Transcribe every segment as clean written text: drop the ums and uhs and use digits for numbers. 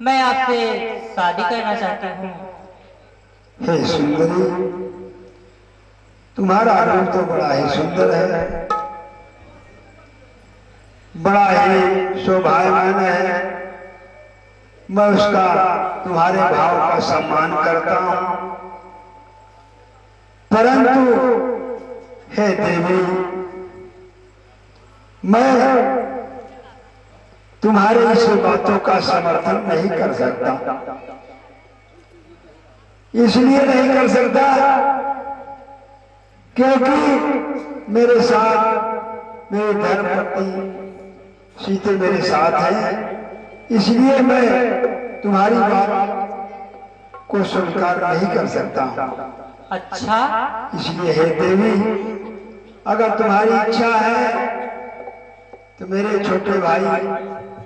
मैं आपसे शादी करना चाहती हूँ। हे सुंदरी, तुम्हारा रूप तो बड़ा ही सुंदर है, बड़ा ही शोभायमान है। मैं उसका तुम्हारे भाव का सम्मान करता हूँ, परंतु हे देवी, मैं तुम्हारे इस बातों का समर्थन नहीं कर सकता। इसलिए नहीं कर सकता क्योंकि मेरे साथ मेरी धर्मपत्नी सीते मेरे साथ है। इसलिए मैं तुम्हारी बात को स्वीकार नहीं कर सकता। अच्छा, इसलिए हे देवी, अगर तुम्हारी इच्छा है तो मेरे छोटे भाई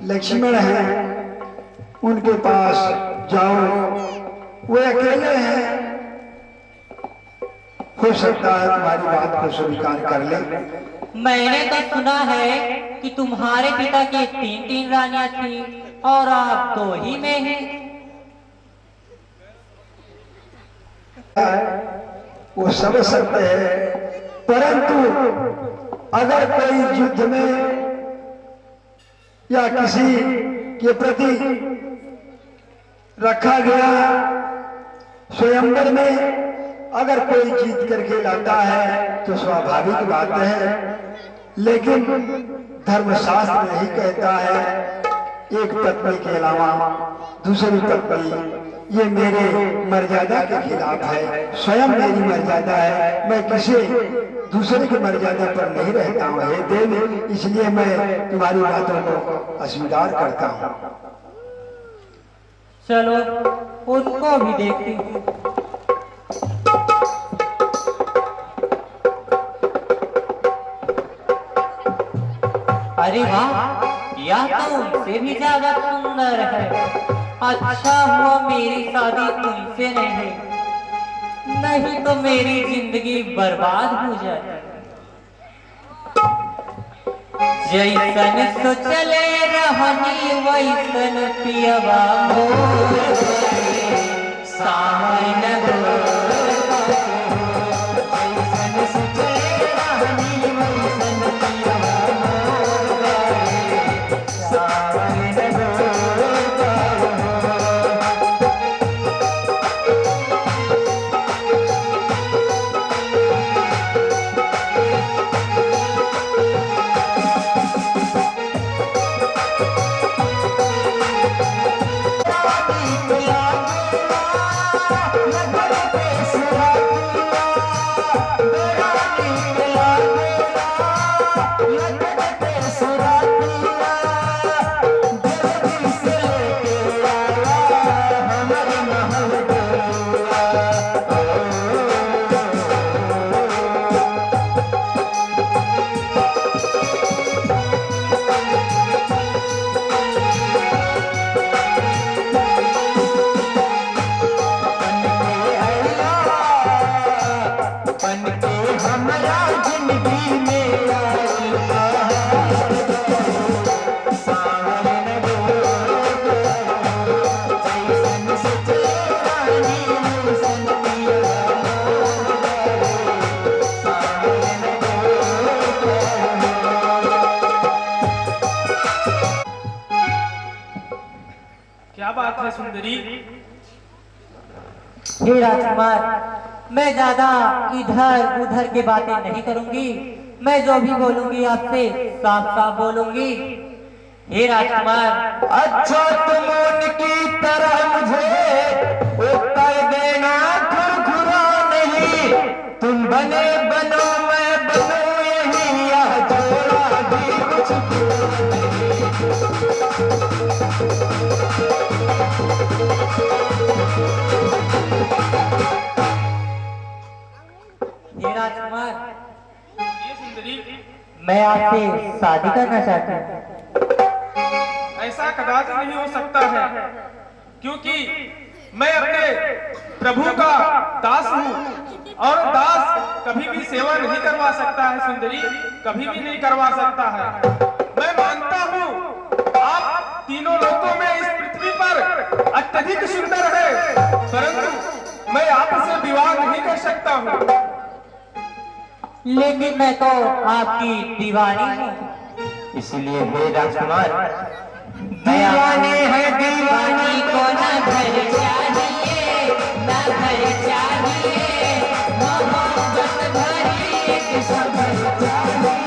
लक्ष्मण हैं, उनके पास जाओ, वे अकेले हैं, हो सकता है तुम्हारी बात को स्वीकार कर ले। मैंने तो सुना है कि तुम्हारे पिता की 3 रानियां थी और आप 2 ही में हैं। वो सब सत्य है, परंतु अगर कोई युद्ध में या किसी के प्रति रखा गया स्वयंवर में अगर कोई जीत करके लाता है तो स्वाभाविक बात है, लेकिन धर्मशास्त्र नहीं कहता है एक पत्नी के अलावा दूसरी पत्नी, ये मेरे मर्यादा के खिलाफ है। स्वयं मेरी मर्यादा है, मैं किसी दूसरे की मर्यादा पर नहीं रहता हूँ हे देवी, इसलिए मैं तुम्हारी बातों को अस्वीकार करता हूँ। चलो उनको भी देखती हूँ। अरे वाह, यह तो उनसे भी ज्यादा सुंदर है। अच्छा हुआ मेरी शादी उनसे नहीं तो मेरी जिंदगी बर्बाद हो जाए। जैसन तो चले रहनी वैसन पियवा मोर सावन क्या बात है सुंदरी? हे राजकुमार, मैं ज्यादा इधर उधर की बातें नहीं करूंगी। मैं जो भी बोलूंगी आपसे साफ साफ बोलूंगी। हे राजकुमार, अच्छा तुम उनकी तरह मुझे उत्तर देना खुरखुरा नहीं, तुम बने बनो मैं बनूं यही, यह जोड़ा भी कुछ हे राजकुमार, ये सुंदरी, मैं आपसे शादी करना चाहती हूँ। ऐसा कदापि नहीं हो सकता है, क्योंकि मैं अपने प्रभु का दास हूँ और दास कभी भी सेवा नहीं करवा सकता है सुंदरी, कभी भी नहीं करवा सकता है। मैं मानता हूँ आप तीनों लोगों में इस पृथ्वी पर अत्यधिक सुंदर है, परंतु मैं आपसे विवाह नहीं कर सकता हूँ। लेकिन मैं तो आपकी दीवानी हूँ। इसलिए हे राजकुमार, दीवाने है दीवानी को न घर चाहिए, न घर चाहिए, मोहब्बत भरी एक सबर चाहिए।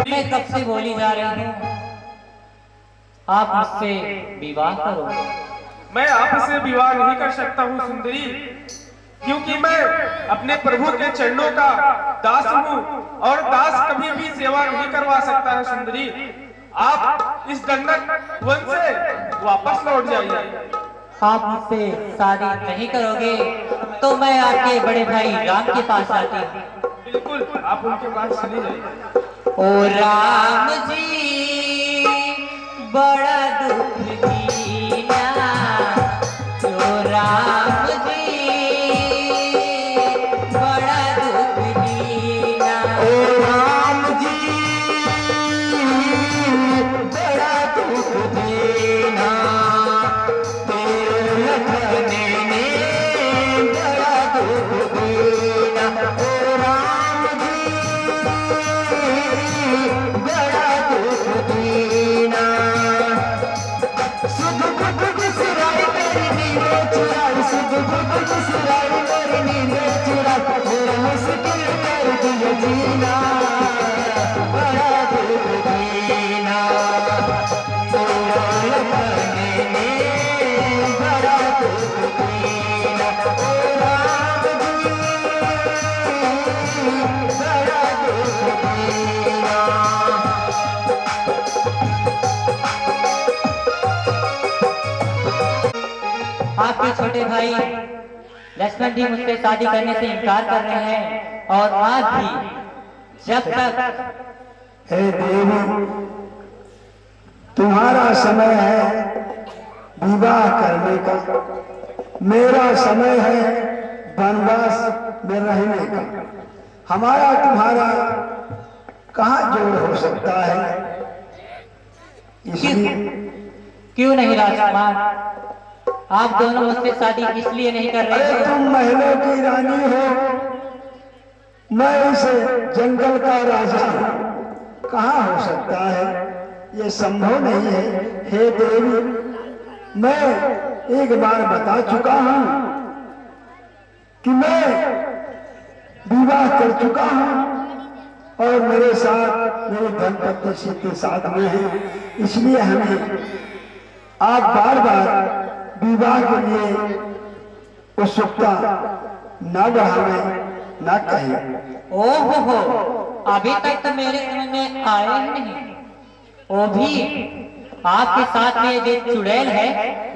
मैं कब से बोली जा रही हूँ, आप मुझसे विवाह करो। मैं आपसे विवाह नहीं कर सकता हूँ सुंदरी, क्योंकि मैं अपने प्रभु के चरणों का दास हूँ और दास कभी भी सेवा नहीं करवा सकता है सुंदरी। आप इस दंडक वन से वापस लौट जाइए। आप मुझसे शादी नहीं करोगे तो मैं आपके बड़े भाई राम के पास जाती हूँ। बिल्कुल, आप उनके पास चली जाइए। ओ राम जी बड़ा दुख दीना, ओ राम जी बड़ा दुख दीना, ओ राम जी बड़ा दुख देना, तेरे लखने ने बड़ा दुख देना। ओ राम जी बड़ा दुख देना, सुध बुध बिसराई मेरी नींदें चुराई, सुध बुध बिसराई मेरी नींदें चुराई, मेरा मुश्किल कर दिया जीना, बड़ा दुख देना, तेरा लखने ने बड़ा दुख देना। ओ राम जी बड़ा दुख देना। आपके छोटे भाई लक्ष्मण जी मुझसे शादी करने से इनकार कर रहे हैं और आज भी जब तक हे देवी, तुम्हारा समय है विवाह करने का, मेरा समय है वनवास में रहने का। हमारा तुम्हारा कहाँ जोड़ हो सकता है? इसलिए क्यों नहीं राजकुमार, आप दोनों मुझसे शादी इसलिए नहीं कर रहे अरे हो। तुम महलों की रानी हो, मैं इस जंगल का राजा हूँ, कहाँ हो सकता है? ये संभव नहीं है। हे देवी, मैं एक बार बता चुका हूँ कि मैं विवाह कर चुका हूँ और मेरे साथ मेरे धनपति सीते साथ में है, इसलिए हमें आप बार बार विवाह के लिए उत्सुकता न बढ़ावे न कहें। ओहो हो, अभी तक तो मेरे समझ में आया ही नहीं। वो भी आपके साथ में जो चुड़ैल है,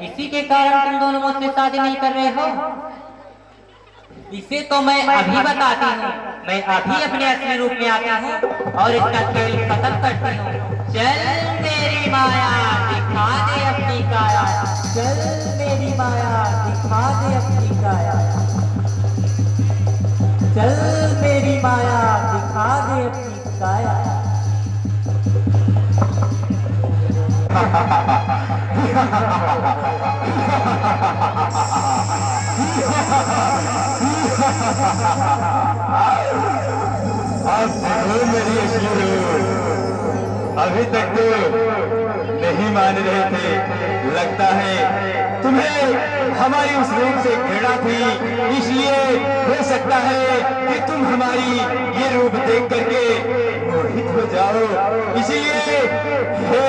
इसी के कारण तुम दोनों मुझसे शादी नहीं कर रहे हो। इसे तो मैं अभी बताती हूँ, मैं अभी अपने असली रूप में आती हूँ और इसका खेल खत्म करती हूँ। चल मेरी माया दिखा दे अपनी काया, चल मेरी माया दिखा दे अपनी काया, चल मेरी माया दिखा दे अपनी काया। Ha ha ha ha! आप देखो मेरी असली रूप। अभी तक तो नहीं मान रहे थे, लगता है तुम्हें हमारी उस रूप से घृणा थी, इसलिए हो सकता है कि तुम हमारी ये रूप देख करके मोहित हो जाओ। इसीलिए हे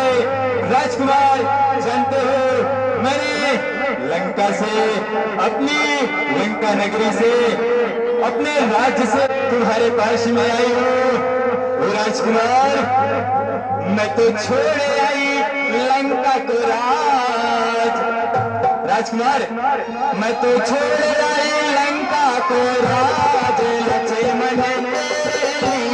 राजकुमार, जानते हो मैंने लंका से, अपनी लंका नगरी से, अपने राज्य से तुम्हारे पास में आई हूँ। ओ राजकुमार, मैं तो छोड़े आई लंका को राज। राजकुमार, मैं तो छोड़े आई लंका को राज, लक्ष्मण तेरे लिए।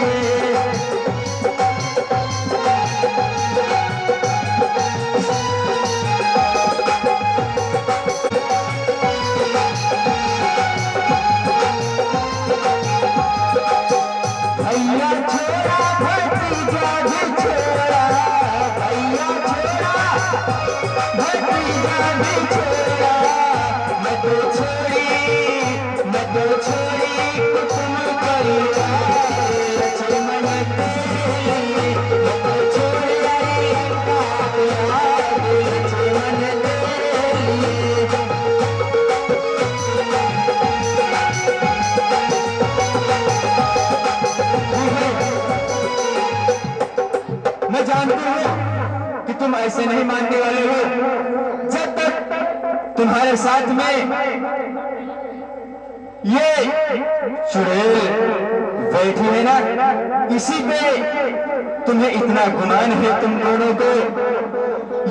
भैया छोड़ा, भतीजा भी छोड़ा, भैया छोड़ा, भतीजा भी छोड़ा। मैं तो छोड़ी कुसुम परिवार, लक्ष्मण तेरे लिए। मैं तो छोड़ी आई लंका को राज, लक्ष्मण तेरे लिए। मैं जानती हूँ कि तुम ऐसे नहीं मानने वाले हो। जब तक तुम्हारे साथ में ये चुड़ैल बैठी है ना, इसी पे तुम्हें इतना गुमान है तुम दोनों को।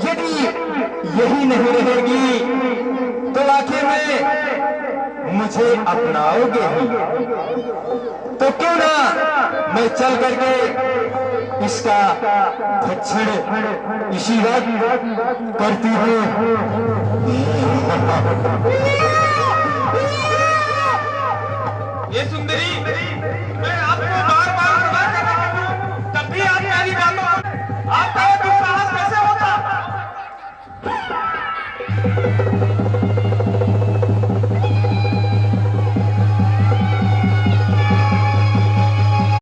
यदि यही नहीं रहेगी तो आखिर में मुझे अपनाओगे ही। तो क्यों ना मैं चल करके इसका भक्षण इसी वक्त करती हूँ। ये सुंदरी, मैं